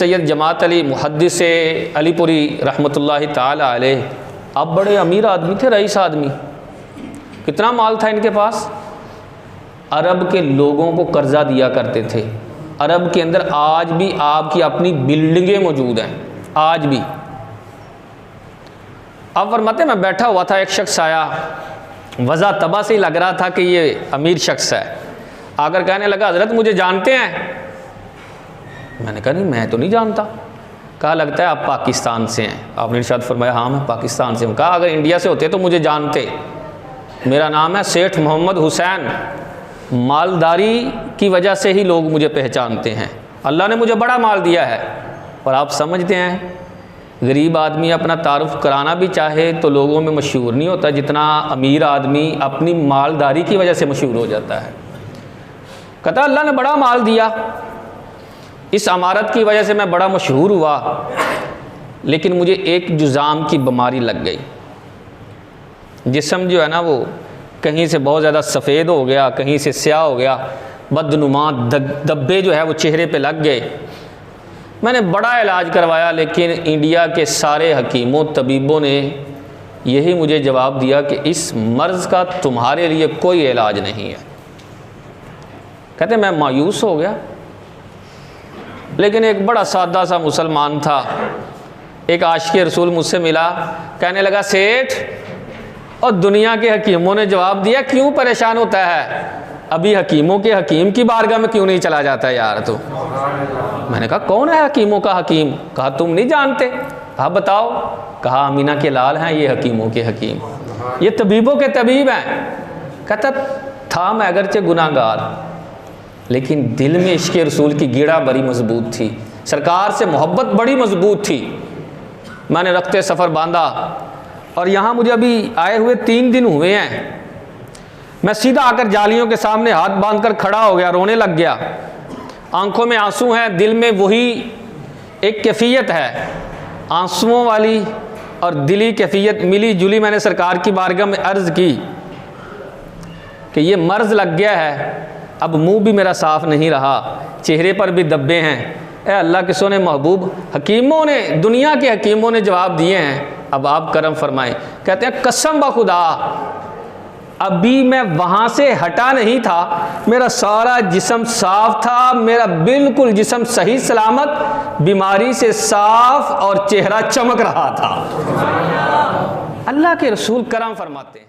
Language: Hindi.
सैयद जमात अली मुहद्दिस अलीपुरी रहमतुल्लाहि ताला अलैह, अब बड़े अमीर आदमी थे, रईस आदमी। कितना माल था इनके पास? अरब के लोगों को कर्जा दिया करते थे। अरब के अंदर आज भी आपकी अपनी बिल्डिंगें मौजूद हैं, आज भी। अब फरमाते मैं बैठा हुआ था, एक शख्स आया, वज़ा तबा से ही लग रहा था कि ये अमीर शख्स है। आकर कहने लगा हज़रत मुझे जानते हैं? मैंने कहा नहीं मैं तो नहीं जानता। कहा लगता है आप पाकिस्तान से हैं। आपने इरशाद फरमाया हाँ मैं पाकिस्तान से हूँ। कहा अगर इंडिया से होते तो मुझे जानते। मेरा नाम है सेठ मोहम्मद हुसैन, मालदारी की वजह से ही लोग मुझे पहचानते हैं। अल्लाह ने मुझे बड़ा माल दिया है। और आप समझते हैं गरीब आदमी अपना तारुफ कराना भी चाहे तो लोगों में मशहूर नहीं होता जितना अमीर आदमी अपनी मालदारी की वजह से मशहूर हो जाता है। कहता अल्लाह ने बड़ा माल दिया, इस अमारत की वजह से मैं बड़ा मशहूर हुआ, लेकिन मुझे एक जुज़ाम की बीमारी लग गई। जिस्म जो है ना वो कहीं से बहुत ज़्यादा सफ़ेद हो गया, कहीं से स्याह हो गया, बदनुमा धब्बे जो है वो चेहरे पे लग गए। मैंने बड़ा इलाज करवाया, लेकिन इंडिया के सारे हकीमों तबीबों ने यही मुझे जवाब दिया कि इस मर्ज़ का तुम्हारे लिए कोई इलाज नहीं है। कहते मैं मायूस हो गया। लेकिन एक बड़ा सादा सा मुसलमान था, एक आशिक़ रसूल मुझसे मिला, कहने लगा सेठ और दुनिया के हकीमों ने जवाब दिया क्यों परेशान होता है, अभी हकीमों के हकीम की बारगाह में क्यों नहीं चला जाता यार तू? मैंने कहा कौन है हकीमों का हकीम? कहा तुम नहीं जानते? कहा बताओ। कहा अमीना के लाल हैं ये हकीमों के हकीम, ये तबीबों के तबीब हैं। कहता था मैं अगरचे गुनाहगार, लेकिन दिल में इश्क़ रसूल की गिड़ा बड़ी मजबूत थी, सरकार से मोहब्बत बड़ी मजबूत थी। मैंने रखते सफ़र बांधा और यहाँ मुझे अभी आए हुए 3 दिन हुए हैं। मैं सीधा आकर जालियों के सामने हाथ बांधकर खड़ा हो गया, रोने लग गया। आंखों में आंसू हैं, दिल में वही एक कैफियत है, आंसुओं वाली और दिली कैफियत मिली जुली। मैंने सरकार की बारगाह में अर्ज़ की कि ये मर्ज़ लग गया है, अब मुंह भी मेरा साफ़ नहीं रहा, चेहरे पर भी धब्बे हैं। ए अल्लाह के सोने महबूब, हकीमों ने, दुनिया के हकीमों ने जवाब दिए हैं, अब आप करम फरमाएं। कहते हैं कसम ब खुदा अभी मैं वहाँ से हटा नहीं था, मेरा सारा जिस्म साफ़ था, मेरा बिल्कुल जिस्म सही सलामत, बीमारी से साफ़ और चेहरा चमक रहा था। अल्लाह के रसूल करम फरमाते हैं।